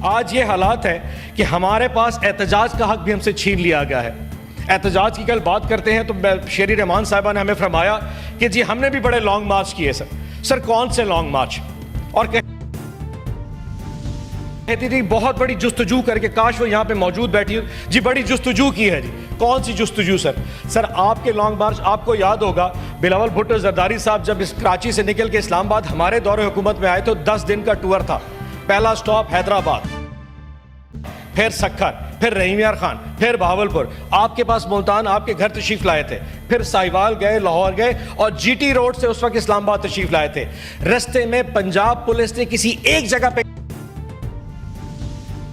आज ये हालात है कि हमारे पास एहतजाज का हक भी हमसे छीन लिया गया है। एहतजाज की कल बात करते हैं तो शेरी रहमान साहिबा ने हमें फरमाया कि जी हमने भी बड़े लॉन्ग मार्च किए सर कौन से लॉन्ग मार्च, और कहती थी बहुत बड़ी जुस्तजू करके, काश वो यहाँ पे मौजूद बैठी हो जी, बड़ी जुस्तजू की है जी। कौन सी जुस्तजू सर आपके लॉन्ग मार्च, आपको याद होगा बिलावल भुट्टो जरदारी साहब जब इस कराची से निकल के इस्लामाबाद हमारे दौरे हुकूमत में आए तो 10 दिन का टूर था। पहला स्टॉप हैदराबाद, फिर सक्खर, फिर रहीम यार खान, फिर बहावलपुर, आपके पास मुल्तान आपके घर तशरीफ लाए थे, फिर साहिवाल गए, लाहौर गए और जीटी रोड से उस वक्त इस्लामाबाद तशरीफ लाए थे। रस्ते में पंजाब पुलिस ने किसी एक जगह पे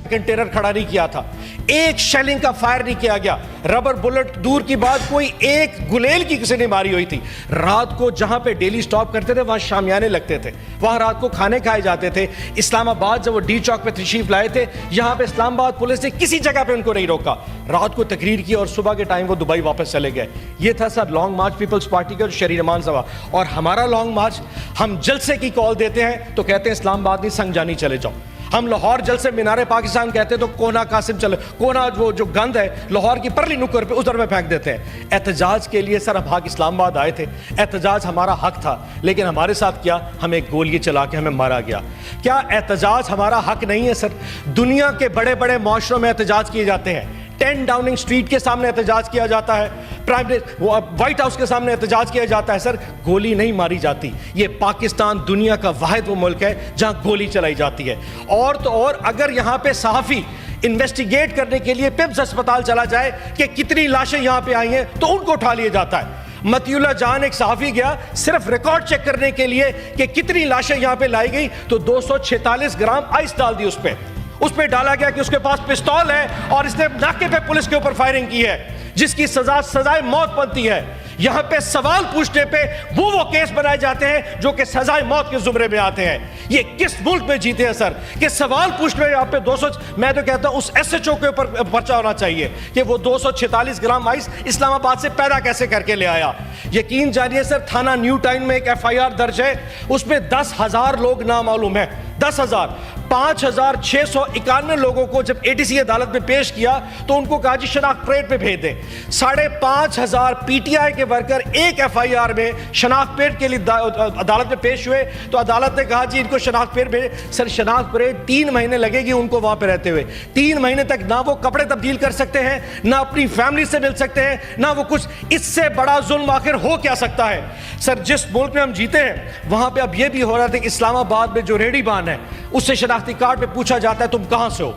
कंटेनर खड़ा नहीं किया था, एक शेलिंग का फायर नहीं किया गया, रबर बुलेट दूर की बात, कोई एक गुलेल की किसी ने मारी हुई थी। रात को जहां पे डेली स्टॉप करते थे वहां शामियाने लगते थे, वहां रात को खाने खाए जाते थे। इस्लामाबाद जब वो डी चौक पे तशरीफ लाए थे, यहां पे इस्लामाबाद पुलिस ने किसी जगह पे उनको नहीं रोका, रात को तकरीर की और सुबह के टाइम वो दुबई वापस चले गए। ये था सर लॉन्ग मार्च पीपल्स पार्टी का, शेरी रहमान साहब। और हमारा लॉन्ग मार्च, हम जलसे की कॉल देते हैं तो कहते हैं इस्लामाबाद नहीं संगजानी चले जाओ। हम लाहौर जलसे मीनारे पाकिस्तान कहते तो कोना कासिम चले, कोना वो जो गंद है लाहौर की परली नुक्कर पे उधर में फेंक देते हैं। एहतजाज के लिए सर हम भाग इस्लामाबाद आए थे, एहतजाज हमारा हक था, लेकिन हमारे साथ क्या, हमें गोलियां चला के हमें मारा गया। क्या एहतजाज हमारा हक नहीं है सर? दुनिया के बड़े बड़े मुआशरों में एहतजाज किए जाते हैं। 10 डाउनिंग स्ट्रीट के सामने एहतजाज किया जाता है, व्हाइट हाउस के सामने एहतजाज किया जाता है, सर गोली नहीं मारी जाती। ये पाकिस्तान दुनिया का वाहिद वो मुल्क है जहां गोली चलाई जाती है। और तो और अगर यहां पे सहाफी इन्वेस्टिगेट करने के लिए पिप्स अस्पताल चला जाए कि कितनी लाशें यहां पे आई हैं, तो उनको उठा लिया जाता है। मतियुल्लाह जान एक सहाफी गया सिर्फ रिकॉर्ड चेक करने के लिए कि कितनी लाशें यहां पे लाई गई, तो 246 ग्राम आइस डाल दी उस पे डाला गया कि उसके पास पिस्तौल है और इसने नाके पे पुलिस के ऊपर फायरिंग की है, जिसकी सजाए मौत बनती है। यहां पे सवाल पूछने पे वो केस बनाए जाते हैं जो कि सजाए मौत के जुमरे में आते हैं। ये किस मुल्क में जीते हैं सर कि सवाल पूछने में आप पे 200, मैं तो कहता हूं उस SHO के ऊपर पर्चा होना चाहिए कि वो 246 ग्राम आइस इस्लामाबाद से पैदा कैसे करके ले आया। यकीन जानिए सर, थाना न्यू टाउन में एक FIR दर्ज है, उसमें 10,000 लोग नामालूम है, 10,000। 5,691 लोगों को जब ATC अदालत में पेश किया तो उनको कहा जी शनाख्त परेड पे भेज दें। 5,500 PTI के वर्कर एक FIR में शनाख्त परेड के लिए अदालत में पेश हुए, तो अदालत ने कहा जी इनको शनाख्त परेड भेजें। सर शनाख्त परेड 3 महीने लगेगी उनको वहां पे रहते हुए, 3 महीने तक ना वो कपड़े तब्दील कर सकते हैं, ना अपनी फैमिली से मिल सकते हैं, ना वो कुछ। इससे बड़ा जुल्म आखिर हो क्या सकता है सर? जिस मुल्क में हम जीते हैं वहां पे अब यह भी हो रहा था कि इस्लामाबाद में जो रेडीबान है उससे शनाख्ती कार्ड पे पूछा जाता है तुम कहां से हो।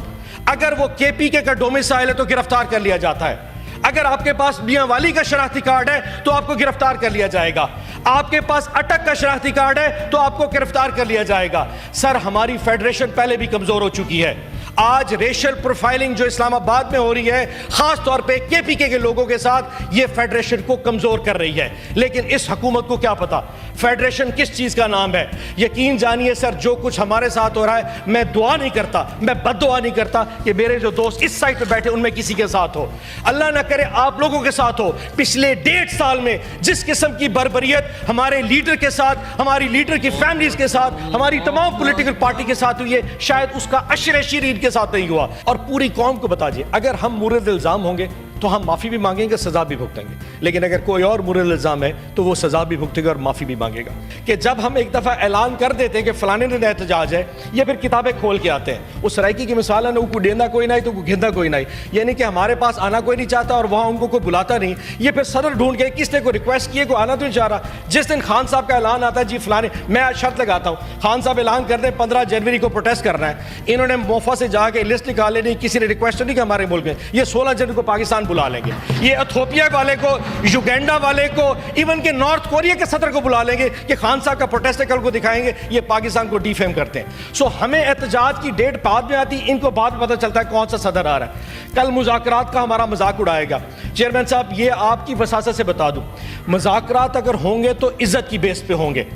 अगर वो KPK का डोमिसाइल है तो गिरफ्तार कर लिया जाता है। अगर आपके पास मियां वाली का शनाख्ती कार्ड है तो आपको गिरफ्तार कर लिया जाएगा। आपके पास अटक का शनाख्ती कार्ड है तो आपको गिरफ्तार कर लिया जाएगा। सर हमारी फेडरेशन पहले भी कमजोर हो चुकी है। आज रेशियल प्रोफाइलिंग जो इस्लामाबाद में हो रही है, खास तौर पे KPK के लोगों के साथ, ये फेडरेशन को कमजोर कर रही है। लेकिन इस हुकूमत को क्या पता फेडरेशन किस चीज का नाम है। यकीन जानिए सर, जो कुछ हमारे साथ हो रहा है, मैं दुआ नहीं करता, मैं बद्दुआ नहीं करता कि मेरे जो दोस्त इस साइड पे बैठे उनमें किसी के साथ हो। अल्लाह ना करे आप लोगों के साथ हो। पिछले 1.5 साल में जिस किस्म की बर्बरियत हमारे लीडर के साथ, हमारी लीडर की फैमिलीज के साथ, हमारी तमाम पॉलिटिकल पार्टी के साथ हुई है, शायद उसका अशर शीरीन के साथ नहीं हुआ। और पूरी कौम को बता दिए, अगर हम मुर्द इल्जाम होंगे तो हम माफी भी मांगेंगे, सजा भी भुगतेंगे। लेकिन अगर कोई और मुर्द इल्जाम है तो वो सजा भी भुगतेगा और माफी भी मांगेगा। कि जब हम एक दफा ऐलान कर देते हैं कि फलाने दिन एहतजाज है, या फिर किताबें खोल के आते हैं, उस सराइकी की मिसाल है ना, उनको डेंदा कोई नहीं तो घेंदा कोई नहीं, यानी कि हमारे पास आना कोई नहीं चाहता और वहां उनको कोई बुलाता नहीं। ये फिर सदर ढूंढ के किसने को रिक्वेस्ट किए, को आना तो नहीं चाह रहा। जिस दिन खान साहब का ऐलान आता है जी फलाने, मैं शर्त लगाता हूँ खान साहब ऐलान कर दें 15 जनवरी को प्रोटेस्ट करना है, इन्होंने मोफा से जाके लिस्ट निकाले नहीं, किसी ने रिक्वेस्ट नहीं कि हमारे मुल्क में ये 16 जनवरी को पाकिस्तान बुला लेंगे, ये इथियोपिया वाले को, युगांडा वाले को, इवन के नॉर्थ कोरिया के सदर को बुला लेंगे कि खान साहब का प्रोटेस्ट है, कल को दिखाएंगे। ये पाकिस्तान को डिफेम करते हैं। सो हमें एहतजाज की डेट बाद में आती, इनको बाद में पता चलता है कौन सा सदर आ रहा है। कल मुज़ाकरात का हमारा मजाक उड़ाएगा चेयरमैन साहब, ये आपकी वसासत से बता दूं, मुज़ाकरात अगर होंगे तो इज्जत की बेस पे होंगे।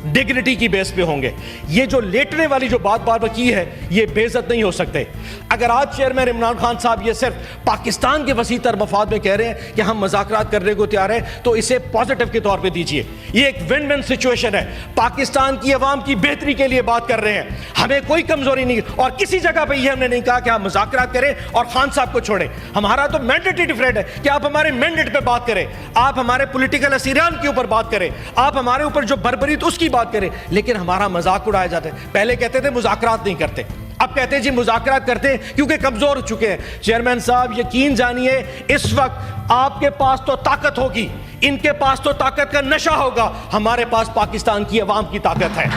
डिग्निटी की बेस पे होंगे। ये जो लेटने वाली जो बात बार बार की है, ये बेइज्जत नहीं हो सकते। अगर आज चेयरमैन इमरान खान साहब ये सिर्फ पाकिस्तान के वसी तर मफाद में कह रहे हैं कि हम मुज़ाकरात करने को तैयार हैं, तो इसे पॉजिटिव के तौर पे दीजिए। ये एक विन विन सिचुएशन है, पाकिस्तान की अवाम की बेहतरी के लिए बात कर रहे हैं, हमें कोई कमजोरी नहीं। और किसी जगह पे ये हमने नहीं कहा कि आप मुज़ाकरात करें और खान साहब को छोड़ें। हमारा तो मैंडेट ही डिफरेंट है कि आप हमारे मैंडेट पे बात करें, आप हमारे पॉलिटिकल असीरान के ऊपर बात करें, आप हमारे ऊपर जो बर्बरीत उसकी बात करें, लेकिन हमारा मजाक उड़ाया जाता है। पहले कहते थे मुज़ाकरात नहीं करते, अब कहते हैं जी मुज़ाकरात करते हैं क्योंकि कमजोर हो चुके हैं। चेयरमैन साहब यकीन जानिए, इस वक्त आपके पास तो ताकत होगी, इनके पास तो ताकत का नशा होगा, हमारे पास पाकिस्तान की अवाम की ताकत है,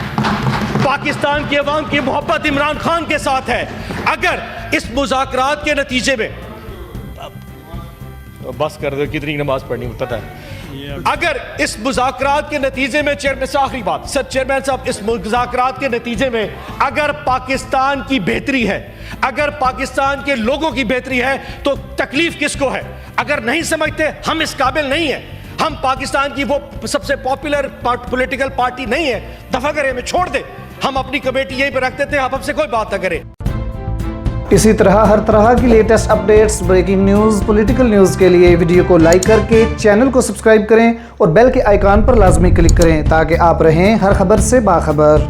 पाकिस्तान की अवाम की मोहब्बत इमरान खान के साथ है। अगर इस मुज़ाकरात के नतीजे में, बस कर दो, कितनी नमाज पढ़नी पता है, अगर इस मुज़ाकरात के नतीजे में, चेयरमैन साहब आखिरी बात, सर चेयरमैन साहब, इस मुज़ाकरात के नतीजे में अगर पाकिस्तान की बेहतरी है, अगर पाकिस्तान के लोगों की बेहतरी है, तो तकलीफ किसको है? अगर नहीं समझते, हम इस काबिल नहीं है, हम पाकिस्तान की वो सबसे पॉपुलर पॉलिटिकल पार्टी नहीं है, दफा करें, हमें छोड़ दे, हम अपनी कमेटी यहीं पर रख देते हैं, आप हमसे कोई बात ना करें। इसी तरह हर तरह की latest updates, breaking news, political news के लिए वीडियो को लाइक करके चैनल को सब्सक्राइब करें और बेल के आइकॉन पर लाजमी क्लिक करें ताकि आप रहें हर खबर से बाखबर।